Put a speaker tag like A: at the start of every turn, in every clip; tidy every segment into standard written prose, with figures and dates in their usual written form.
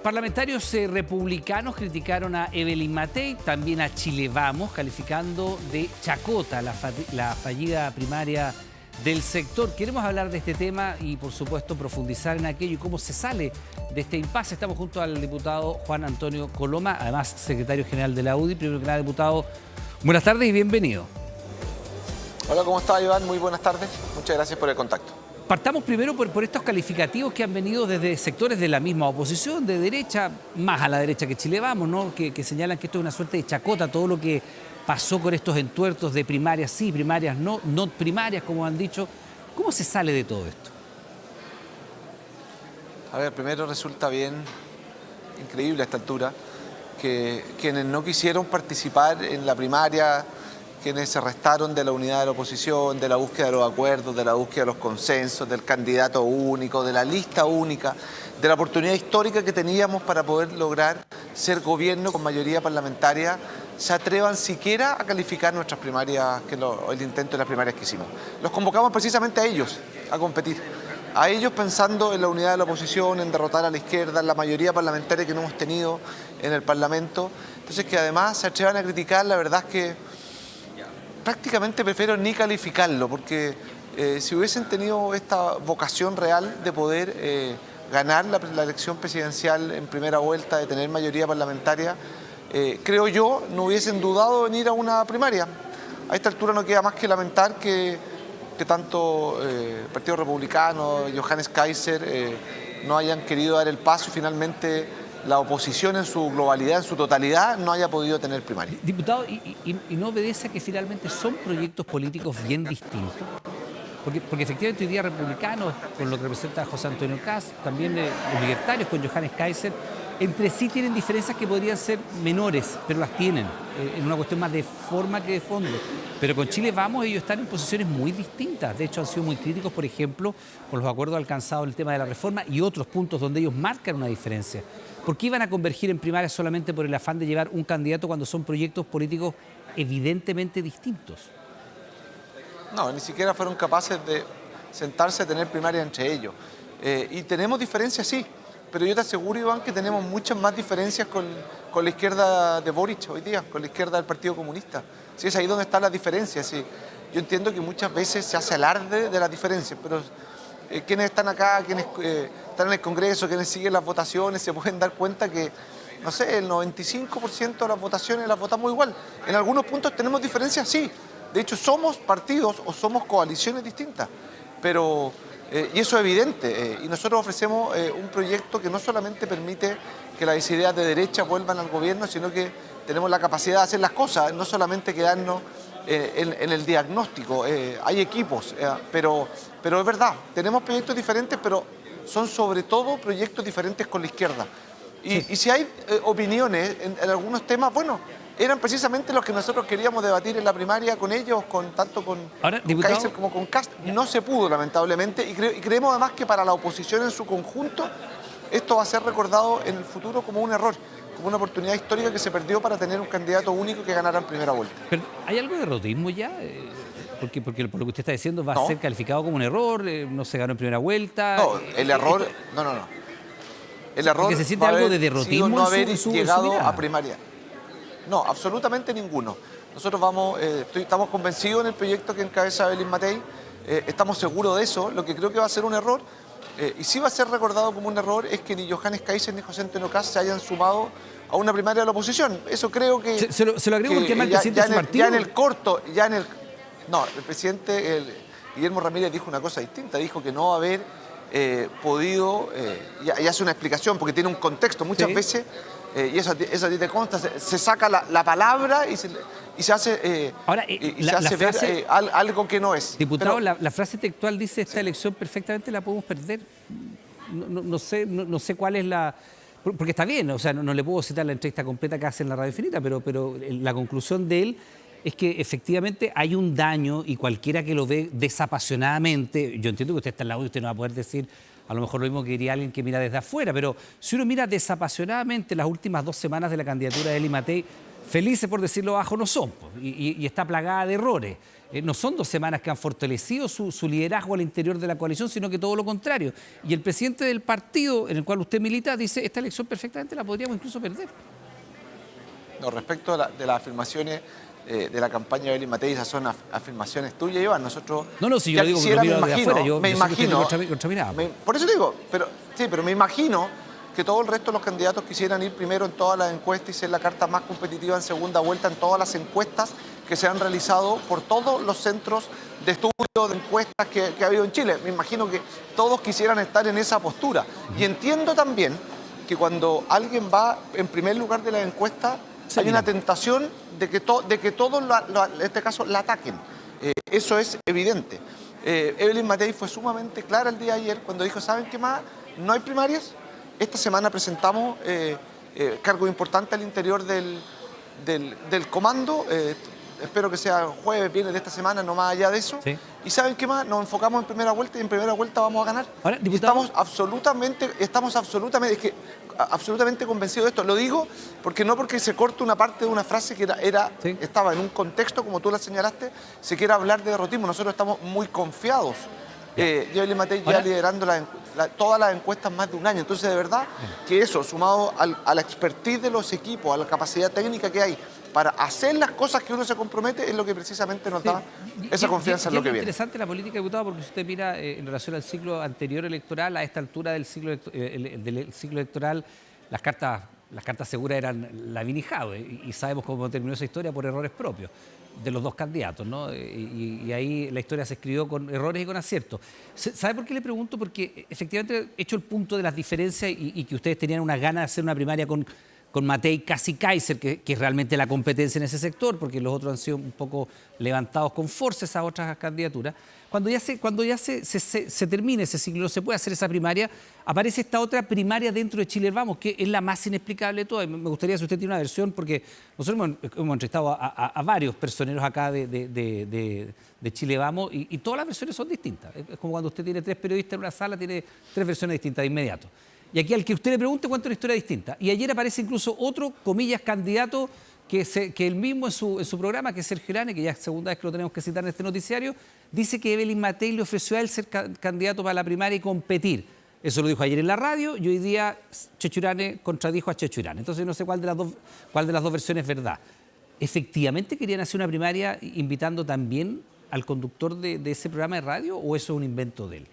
A: Parlamentarios republicanos criticaron a Evelyn Matei, también a Chile Vamos, calificando de chacota la fallida primaria del sector. Queremos hablar de este tema y, por supuesto, profundizar en aquello y cómo se sale de este impasse. Estamos junto al diputado Juan Antonio Coloma, además secretario general de la UDI. Primero que nada, diputado, buenas tardes y bienvenido.
B: Hola, ¿cómo está, Iván? Muy buenas tardes. Muchas gracias por el contacto.
A: Partamos primero por estos calificativos que han venido desde sectores de la misma oposición, de derecha, más a la derecha que Chile Vamos, ¿no? Que señalan que esto es una suerte de chacota, todo lo que pasó con estos entuertos de primarias sí, primarias no, no primarias, como han dicho. ¿Cómo se sale de todo esto?
B: A ver, primero resulta bien increíble a esta altura que quienes no quisieron participar en la primaria, quienes se restaron de la unidad de la oposición, de la búsqueda de los acuerdos, de la búsqueda de los consensos, del candidato único, de la lista única, de la oportunidad histórica que teníamos para poder lograr ser gobierno con mayoría parlamentaria, se atrevan siquiera a calificar nuestras primarias, el intento de las primarias que hicimos. Los convocamos precisamente a ellos a competir, a ellos pensando en la unidad de la oposición, en derrotar a la izquierda, en la mayoría parlamentaria que no hemos tenido en el Parlamento. Entonces, que además se atrevan a criticar, la verdad es que prácticamente prefiero ni calificarlo, porque si hubiesen tenido esta vocación real de poder ganar la elección presidencial en primera vuelta, de tener mayoría parlamentaria, creo yo, no hubiesen dudado en ir a una primaria. A esta altura no queda más que lamentar que tanto el Partido Republicano, Johannes Kaiser, no hayan querido dar el paso y finalmente la oposición en su globalidad, en su totalidad, no haya podido tener primaria.
A: Diputado, ¿y no obedece a que finalmente son proyectos políticos bien distintos? Porque efectivamente hoy día republicanos, con lo que representa José Antonio Kast, también los libertarios con Johannes Kaiser, entre sí tienen diferencias que podrían ser menores, pero las tienen, en una cuestión más de forma que de fondo. Pero con Chile Vamos ellos están en posiciones muy distintas. De hecho, han sido muy críticos, por ejemplo, con los acuerdos alcanzados en el tema de la reforma y otros puntos donde ellos marcan una diferencia. ¿Por qué iban a convergir en primarias solamente por el afán de llevar un candidato cuando son proyectos políticos evidentemente distintos?
B: No, ni siquiera fueron capaces de sentarse a tener primaria entre ellos. Y tenemos diferencias, sí, pero yo te aseguro, Iván, que tenemos muchas más diferencias con la izquierda de Boric hoy día, con la izquierda del Partido Comunista. Sí, es ahí donde están las diferencias. Sí. Yo entiendo que muchas veces se hace alarde de las diferencias, pero quienes están acá, quienes están en el Congreso, quienes siguen las votaciones, se pueden dar cuenta que, no sé, el 95% de las votaciones las votamos igual. En algunos puntos tenemos diferencias, sí. De hecho, somos partidos o somos coaliciones distintas, pero, y eso es evidente. Y nosotros ofrecemos un proyecto que no solamente permite que las ideas de derecha vuelvan al gobierno, sino que tenemos la capacidad de hacer las cosas, no solamente quedarnos en el diagnóstico. Hay equipos, pero es verdad, tenemos proyectos diferentes, pero son sobre todo proyectos diferentes con la izquierda. Y si hay opiniones en algunos temas, bueno, eran precisamente los que nosotros queríamos debatir en la primaria con ellos, tanto con Kaiser como con Kast. No se pudo, lamentablemente, y creemos además que para la oposición en su conjunto esto va a ser recordado en el futuro como un error, como una oportunidad histórica que se perdió para tener un candidato único que ganara en primera vuelta.
A: Pero, ¿hay algo de derrotismo ya? Porque por lo que usted está diciendo va a ser calificado como un error, no se ganó en primera vuelta.
B: No, el error, no. El error
A: porque se siente algo de derrotismo
B: no haber
A: en su
B: llegado
A: mirada.
B: a primaria. No, absolutamente ninguno. Nosotros estamos convencidos en el proyecto que encabeza Evelyn Matei, estamos seguros de eso. Lo que creo que va a ser un error, y sí va a ser recordado como un error, es que ni Johannes Kaiser ni José Antonio Kast se hayan sumado a una primaria de la oposición. Eso creo que...
A: Se lo agrego porque además el presidente de su partido...
B: No, el presidente Guillermo Ramírez dijo una cosa distinta, dijo que no haber podido, y hace una explicación porque tiene un contexto muchas veces, y eso a ti te consta, se saca la palabra y se hace, ver algo que no es.
A: Diputado, la frase textual dice: esta elección perfectamente la podemos perder. No sé cuál es la... Porque está bien, o sea, no le puedo citar la entrevista completa que hace en la Radio Infinita, pero la conclusión de él es que efectivamente hay un daño y cualquiera que lo ve desapasionadamente, yo entiendo que usted está al lado y usted no va a poder decir a lo mejor lo mismo que diría alguien que mira desde afuera, pero si uno mira desapasionadamente las últimas 2 semanas de la candidatura de Evelyn Matei, felices por decirlo bajo no son, y está plagada de errores. no son 2 semanas que han fortalecido su liderazgo al interior de la coalición, sino que todo lo contrario. Y el presidente del partido en el cual usted milita dice, esta elección perfectamente la podríamos incluso perder.
B: No, respecto de las afirmaciones de la campaña de Evelyn Matei, esas son afirmaciones tuyas, Iván. Nosotros
A: No, si yo lo digo porque lo miro de afuera, yo
B: me
A: sé que usted
B: imagino,
A: tiene contra mirada.
B: por eso digo, pero me imagino que todo el resto de los candidatos quisieran ir primero en todas las encuestas y ser la carta más competitiva en segunda vuelta en todas las encuestas que se han realizado por todos los centros de estudio, de encuestas que ha habido en Chile. Me imagino que todos quisieran estar en esa postura. Y entiendo también que cuando alguien va en primer lugar de la encuesta, hay una tentación de que todos, en este caso, la ataquen. Eso es evidente. Evelyn Matei fue sumamente clara el día de ayer cuando dijo, ¿saben qué más? No hay primarias. Esta semana presentamos cargos importantes al interior del comando. Espero que sea jueves, viernes de esta semana, no más allá de eso.
A: Sí.
B: ¿Y saben qué más? Nos enfocamos en primera vuelta y en primera vuelta vamos a ganar.
A: Ahora, diputado,
B: Estamos absolutamente convencidos de esto. Lo digo porque no porque se corte una parte de una frase que
A: Sí.
B: estaba en un contexto, como tú la señalaste, se quiera hablar de derrotismo. Nosotros estamos muy confiados. Evelyn Matei ya liderando todas las encuestas más de un año. Entonces, de verdad, que eso, sumado a la expertise de los equipos, a la capacidad técnica que hay para hacer las cosas que uno se compromete, es lo que precisamente nos da esa confianza en lo que viene.
A: Es interesante la política, diputado, porque si usted mira en relación al ciclo anterior electoral, a esta altura del ciclo electoral, las cartas seguras eran Lavín y Jadwe, y sabemos cómo terminó esa historia por errores propios de los dos candidatos, ¿no? Y ahí la historia se escribió con errores y con aciertos. ¿Sabe por qué le pregunto? Porque efectivamente he hecho el punto de las diferencias y que ustedes tenían unas ganas de hacer una primaria con Matei casi Kaiser, que es realmente la competencia en ese sector, porque los otros han sido un poco levantados con fuerza esas otras candidaturas. Cuando ya se termine ese ciclo, no se puede hacer esa primaria, aparece esta otra primaria dentro de Chile Vamos, que es la más inexplicable de todas. Me gustaría si usted tiene una versión, porque nosotros hemos entrevistado a varios personeros acá de Chile Vamos y todas las versiones son distintas. Es como cuando usted tiene 3 periodistas en una sala, tiene 3 versiones distintas de inmediato. Y aquí al que usted le pregunte cuenta una historia distinta. Y ayer aparece incluso otro, comillas, candidato que él mismo en su programa, que es Sergio Urane, que ya es segunda vez que lo tenemos que citar en este noticiario, dice que Evelyn Matei le ofreció a él ser candidato para la primaria y competir. Eso lo dijo ayer en la radio y hoy día Checho Urane contradijo a Checho Urane. Entonces no sé cuál de las dos versiones es verdad. ¿Efectivamente querían hacer una primaria invitando también al conductor de ese programa de radio o eso es un invento de él?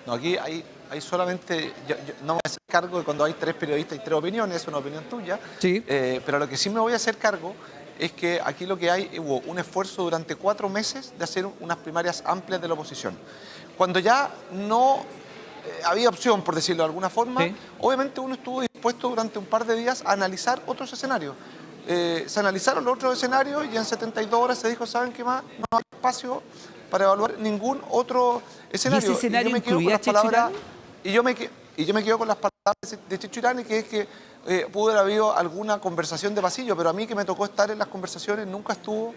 B: No, aquí hay solamente, yo no me voy a hacer cargo de cuando hay 3 periodistas y 3 opiniones, es una opinión tuya,
A: Sí.
B: pero lo que sí me voy a hacer cargo es que aquí lo que hay, hubo un esfuerzo durante 4 meses de hacer unas primarias amplias de la oposición. Cuando ya no había opción, por decirlo de alguna forma,
A: Sí.
B: obviamente uno estuvo dispuesto durante un par de días a analizar otros escenarios. Se analizaron los otros escenarios y en 72 horas se dijo, ¿saben qué más? No hay espacio para evaluar ningún otro escenario.
A: ¿Y ese escenario
B: yo me quedo con
A: incluía
B: las
A: Checho
B: palabras,
A: Urane?
B: y yo me quedo con las palabras de Checho Urane, que es que pudo haber habido alguna conversación de pasillo, pero a mí que me tocó estar en las conversaciones nunca estuvo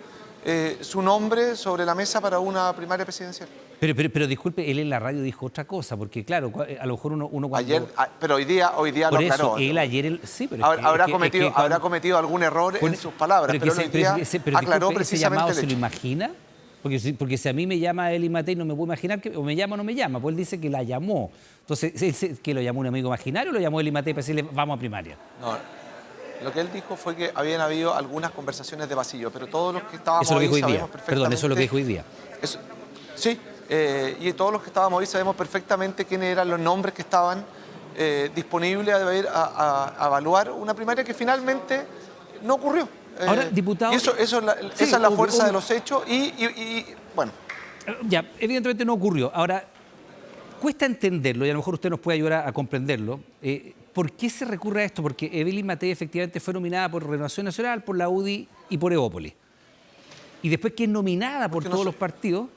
B: su nombre sobre la mesa para una primaria presidencial.
A: Pero disculpe, él en la radio dijo otra cosa, porque claro, a lo mejor uno cuando...
B: Ayer, pero hoy día
A: por
B: lo aclaró.
A: eso, él ayer... Sí, pero
B: Habrá cometido algún error en sus palabras, pero hoy día aclaró
A: disculpe, ¿ese llamado
B: precisamente el
A: se lo
B: hecho.
A: imagina? Porque si a mí me llama Evelyn Matei, no me puedo imaginar que o me llama o no me llama, pues él dice que la llamó. Entonces, ¿que lo llamó un amigo imaginario o lo llamó Evelyn Matei para decirle vamos a primaria?
B: No, lo que él dijo fue que habían habido algunas conversaciones de pasillo, pero todos los que estábamos
A: Eso lo dijo
B: ahí
A: hoy día.
B: sabemos perfectamente...
A: Perdón, eso es lo que dijo hoy día.
B: Sí, y todos los que estábamos ahí sabemos perfectamente quiénes eran los nombres que estaban disponibles a evaluar una primaria que finalmente no ocurrió.
A: Ahora, diputado...
B: Y esa es la fuerza de los hechos y bueno.
A: Ya, evidentemente no ocurrió. Ahora, cuesta entenderlo y a lo mejor usted nos puede ayudar a comprenderlo. ¿Por qué se recurre a esto? Porque Evelyn Matei efectivamente fue nominada por Renovación Nacional, por la UDI y por Evópolis. Y después que es nominada por todos los partidos,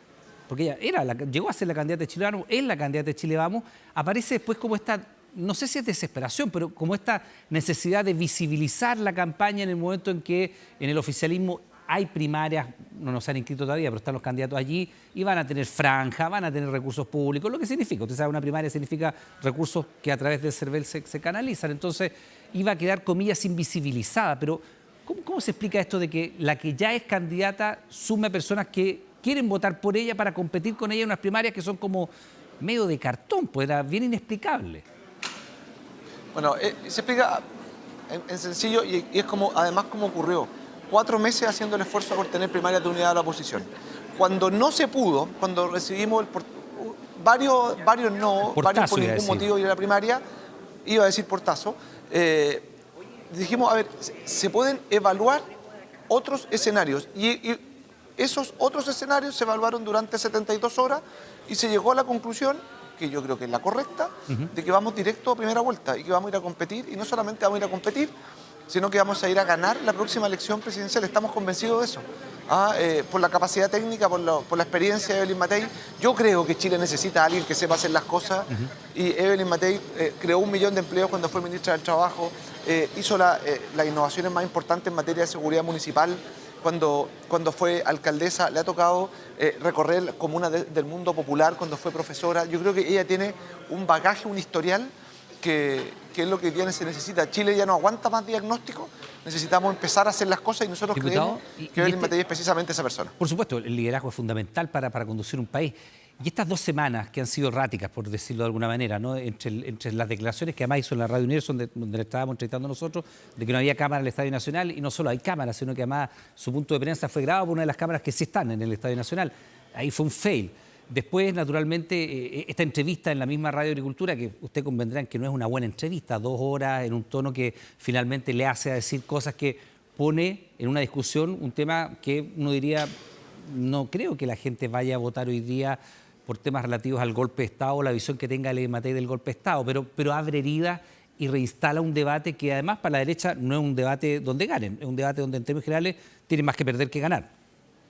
A: porque ella llegó a ser la candidata de Chile Vamos, es la candidata de Chile Vamos, aparece después como esta, no sé si es desesperación, pero como esta necesidad de visibilizar la campaña en el momento en que en el oficialismo hay primarias, no nos han inscrito todavía, pero están los candidatos allí y van a tener franja, van a tener recursos públicos, lo que significa. Usted sabe, una primaria significa recursos que a través del CERVEL se canalizan. Entonces, iba a quedar, comillas, invisibilizada. Pero, ¿Cómo se explica esto de que la que ya es candidata sume a personas que quieren votar por ella para competir con ella en unas primarias que son como medio de cartón? Pues era bien inexplicable.
B: Bueno, se explica en sencillo y es como, además, como ocurrió. 4 meses haciendo el esfuerzo por tener primarias de unidad de la oposición. Cuando no se pudo, cuando recibimos varios no,
A: Portazo,
B: varios por
A: iba a
B: ningún
A: decir.
B: motivo ir a la primaria, iba a decir portazo, dijimos, a ver, se pueden evaluar otros escenarios y esos otros escenarios se evaluaron durante 72 horas y se llegó a la conclusión, que yo creo que es la correcta, de que vamos directo a primera vuelta y que vamos a ir a competir, y no solamente vamos a ir a competir, sino que vamos a ir a ganar la próxima elección presidencial. Estamos convencidos de eso. Por la capacidad técnica, por la experiencia de Evelyn Matei. Yo creo que Chile necesita a alguien que sepa hacer las cosas, y Evelyn Matei creó 1 millón de empleos cuando fue ministra del Trabajo, hizo las innovaciones más importantes en materia de seguridad municipal. Cuando fue alcaldesa, le ha tocado recorrer comunas del mundo popular cuando fue profesora. Yo creo que ella tiene un bagaje, un historial que es lo que hoy día se necesita. Chile ya no aguanta más diagnóstico, necesitamos empezar a hacer las cosas y nosotros
A: Diputado,
B: creemos que Evelyn Matei es precisamente esa persona.
A: Por supuesto, el liderazgo es fundamental para conducir un país. Y estas 2 semanas que han sido erráticas, por decirlo de alguna manera, ¿no? Entre las declaraciones que además hizo en la Radio Universo, donde le estábamos entrevistando nosotros, de que no había cámara en el Estadio Nacional, y no solo hay cámaras, sino que además su punto de prensa fue grabado por una de las cámaras que sí están en el Estadio Nacional. Ahí fue un fail. Después, naturalmente, esta entrevista en la misma Radio Agricultura, que usted convendrá en que no es una buena entrevista, 2 horas en un tono que finalmente le hace a decir cosas que pone en una discusión un tema que uno diría, no creo que la gente vaya a votar hoy día por temas relativos al golpe de Estado o la visión que tenga Evelyn Matei del golpe de Estado, pero abre heridas y reinstala un debate que además para la derecha no es un debate donde ganen, es un debate donde en términos generales tienen más que perder que ganar.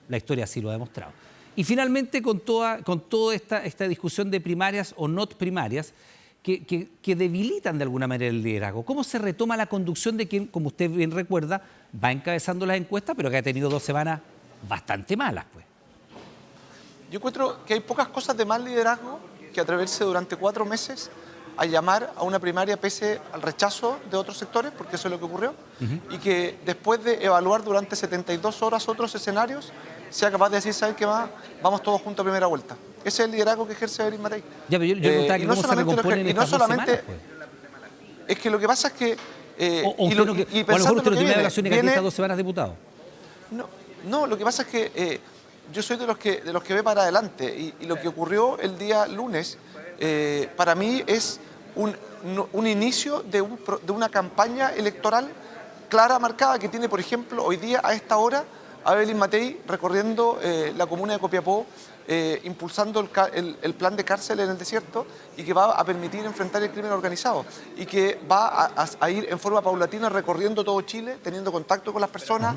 A: La historia así lo ha demostrado. Y finalmente con toda esta discusión de primarias o no primarias que debilitan de alguna manera el liderazgo. ¿Cómo se retoma la conducción de quien, como usted bien recuerda, va encabezando las encuestas, pero que ha tenido 2 semanas bastante malas, pues?
B: Yo encuentro que hay pocas cosas de mal liderazgo que atreverse durante 4 meses a llamar a una primaria pese al rechazo de otros sectores, porque eso es lo que ocurrió, y que después de evaluar durante 72 horas otros escenarios, sea capaz de decir, ¿saben qué más? Vamos todos juntos a primera vuelta. Ese es el liderazgo que ejerce Evelyn Matei.
A: Ya, pero yo preguntaba que cómo se recomponen estas 2 semanas, pues.
B: Es que lo que pasa es que...
A: o a lo mejor usted no tiene vacaciones que aquí estas 2 semanas, diputado.
B: No, lo que pasa es que yo soy de los que ve para adelante, y lo que ocurrió el día lunes para mí es un inicio de una campaña electoral clara, marcada, que tiene, por ejemplo, hoy día a esta hora a Evelyn Matei recorriendo la comuna de Copiapó, impulsando el plan de cárcel en el desierto, y que va a permitir enfrentar el crimen organizado, y que va a ir en forma paulatina recorriendo todo Chile, teniendo contacto con las personas,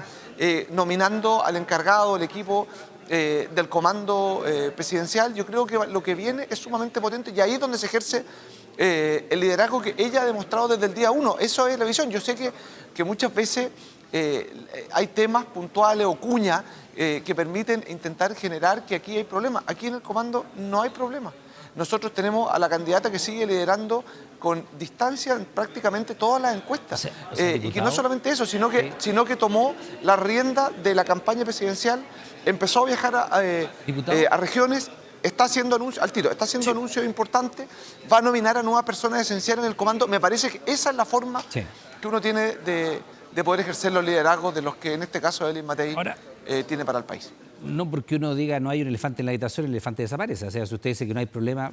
B: nominando al encargado, el equipo del comando presidencial. Yo creo que lo que viene es sumamente potente, y ahí es donde se ejerce el liderazgo que ella ha demostrado desde el día 1. Eso es la visión. Yo sé que muchas veces hay temas puntuales o cuñas que permiten intentar generar que aquí hay problemas. Aquí en el comando no hay problema. Nosotros tenemos a la candidata que sigue liderando con distancia en prácticamente todas las encuestas. Y que no solamente eso, sino que tomó la rienda de la campaña presidencial, empezó a viajar a regiones, está haciendo anuncios al tiro, está haciendo anuncios importantes, va a nominar a nuevas personas esenciales en el comando. Me parece que esa es la forma que uno tiene de poder ejercer los liderazgos de los que en este caso Evelyn Matei tiene para el país.
A: No porque uno diga no hay un elefante en la habitación, el elefante desaparece. O sea, si usted dice que no hay problema,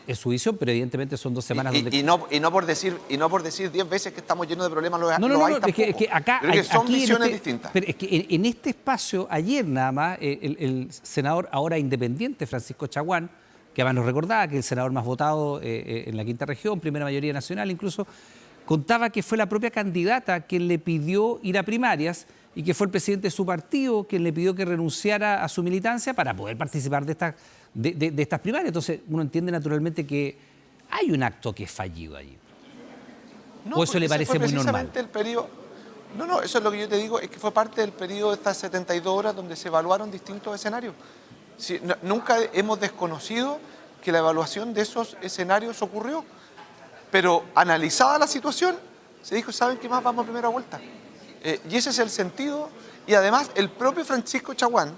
A: es su visión, pero evidentemente son 2 semanas donde...
B: Y no por decir 10 veces que estamos llenos de problemas, no hay tampoco.
A: Es que acá
B: creo que son visiones distintas.
A: Pero es que en este espacio, ayer nada más, el senador ahora independiente, Francisco Chaguán, que además nos recordaba que es el senador más votado en la quinta región, primera mayoría nacional incluso, contaba que fue la propia candidata quien le pidió ir a primarias y que fue el presidente de su partido quien le pidió que renunciara a su militancia para poder participar de estas primarias. Entonces uno entiende naturalmente que hay un acto que es fallido allí. ¿O eso le parece muy normal?
B: Eso es lo que yo te digo, es que fue parte del periodo de estas 72 horas donde se evaluaron distintos escenarios. Nunca hemos desconocido que la evaluación de esos escenarios ocurrió, pero analizada la situación, se dijo, ¿saben qué más? Vamos a primera vuelta. Y ese es el sentido. Y además el propio Francisco Chaguán,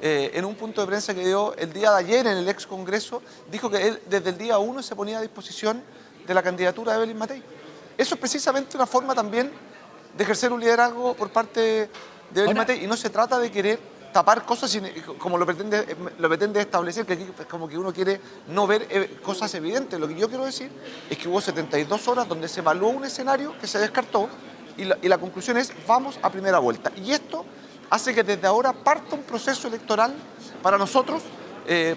B: en un punto de prensa que dio el día de ayer en el ex Congreso, dijo que él desde el día 1 se ponía a disposición de la candidatura de Evelyn Matei. Eso es precisamente una forma también de ejercer un liderazgo por parte de Evelyn Matei. Y no se trata de querer tapar cosas como lo pretende establecer, que aquí es como que uno quiere no ver cosas evidentes. Lo que yo quiero decir es que hubo 72 horas donde se evaluó un escenario que se descartó y la conclusión es vamos a primera vuelta. Y esto hace que desde ahora parta un proceso electoral para nosotros,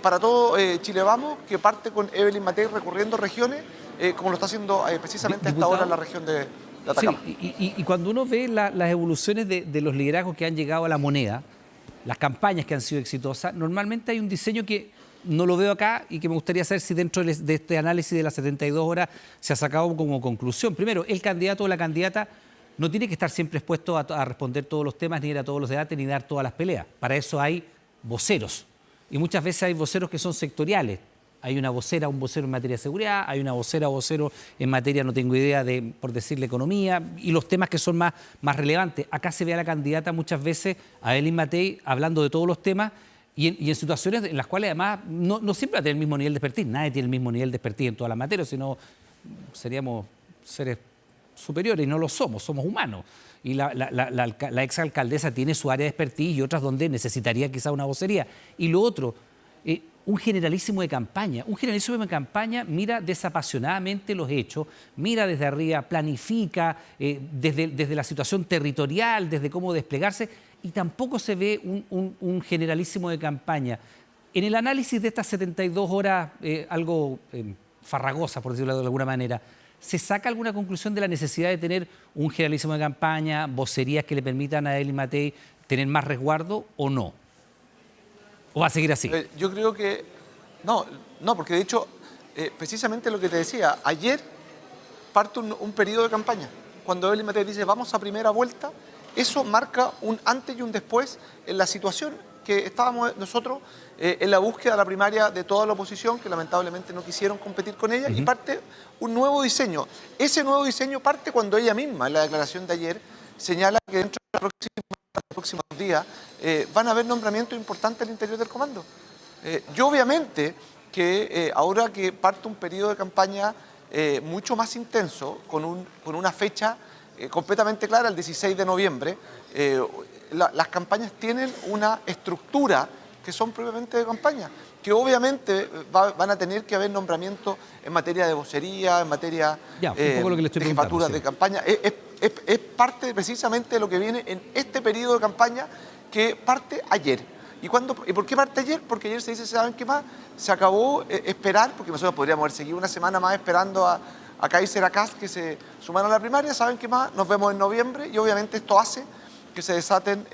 B: para todo Chile Vamos, que parte con Evelyn Matei recorriendo regiones, como lo está haciendo precisamente hasta ahora en la región de Atacama.
A: Sí, y cuando uno ve las evoluciones de los liderazgos que han llegado a la moneda, las campañas que han sido exitosas, normalmente hay un diseño que no lo veo acá y que me gustaría saber si dentro de este análisis de las 72 horas se ha sacado como conclusión. Primero, el candidato o la candidata no tiene que estar siempre expuesto a responder todos los temas, ni ir a todos los debates, ni dar todas las peleas. Para eso hay voceros. Y muchas veces hay voceros que son sectoriales. Hay una vocera, un vocero en materia de seguridad, hay una vocera o vocero en materia, no tengo idea, por decirle, economía, y los temas que son más relevantes. Acá se ve a la candidata muchas veces, a Evelyn Matei, hablando de todos los temas y en situaciones en las cuales además no siempre va a tener el mismo nivel de expertise. Nadie tiene el mismo nivel de expertise en todas las materias, sino seríamos seres superiores y no lo somos humanos. Y la exalcaldesa tiene su área de expertise y otras donde necesitaría quizá una vocería. Y lo otro, un generalísimo de campaña. Un generalísimo de campaña mira desapasionadamente los hechos, mira desde arriba, planifica desde la situación territorial, desde cómo desplegarse, y tampoco se ve un generalísimo de campaña. En el análisis de estas 72 horas, algo farragosa, por decirlo de alguna manera, ¿se saca alguna conclusión de la necesidad de tener un generalísimo de campaña, vocerías que le permitan a Evelyn Matei tener más resguardo o no? ¿O va a seguir así?
B: Yo creo que no, porque de hecho, precisamente lo que te decía, ayer parte un periodo de campaña. Cuando Evelyn Matei dice vamos a primera vuelta, eso marca un antes y un después en la situación que estábamos nosotros en la búsqueda de la primaria de toda la oposición, que lamentablemente no quisieron competir con ella, y parte un nuevo diseño. Ese nuevo diseño parte cuando ella misma, en la declaración de ayer, señala que dentro de los próximos días van a haber nombramientos importantes al interior del comando. Yo obviamente que ahora que parte un periodo de campaña mucho más intenso, con una fecha completamente clara, el 16 de noviembre, las campañas tienen una estructura que son propiamente de campaña, que obviamente van a tener que haber nombramientos en materia de vocería, en materia de jefaturas de campaña. Es parte precisamente de lo que viene en este periodo de campaña que parte ayer. ¿Y por qué parte ayer? Porque ayer se dice, ¿saben qué más? Se acabó esperar, porque nosotros podríamos haber seguido una semana más esperando a Kaiser, a Kast, que se sumaron a la primaria. ¿Saben qué más? Nos vemos en noviembre y obviamente esto hace que se desaten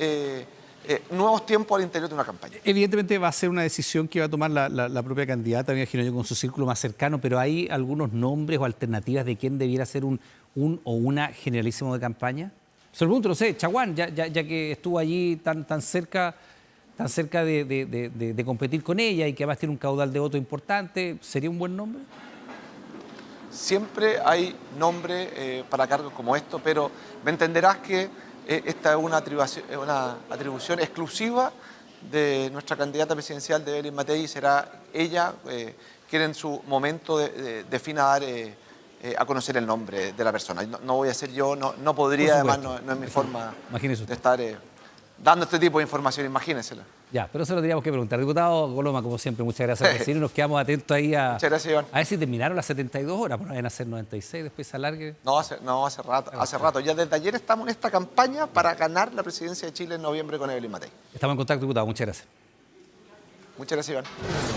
B: nuevos tiempos al interior de una campaña.
A: Evidentemente va a ser una decisión que va a tomar la propia candidata, me imagino yo, con su círculo más cercano, pero ¿hay algunos nombres o alternativas de quién debiera ser un o una generalísimo de campaña? Se lo pregunto, no sé, Chaguán, ya que estuvo allí tan cerca de competir con ella y que además tiene un caudal de votos importante, ¿sería un buen nombre?
B: Siempre hay nombre para cargos como esto, pero me entenderás que esta es una atribución exclusiva de nuestra candidata presidencial de Evelyn Matei, y será ella quien en su momento defina dar a conocer el nombre de la persona. No voy a ser yo, no podría, además no es mi forma de estar dando este tipo de información, imagínensela.
A: Ya, pero eso lo teníamos que preguntar. Diputado Coloma, como siempre, muchas gracias por decirnos. Nos quedamos atentos ahí
B: muchas gracias, Iván.
A: A ver si terminaron las 72 horas, pues no vayan a ser 96, después se alargue.
B: No, hace rato. Ya desde ayer estamos en esta campaña para ganar la presidencia de Chile en noviembre con Evelyn Matei.
A: Estamos en contacto, diputado. Muchas gracias.
B: Muchas gracias, Iván.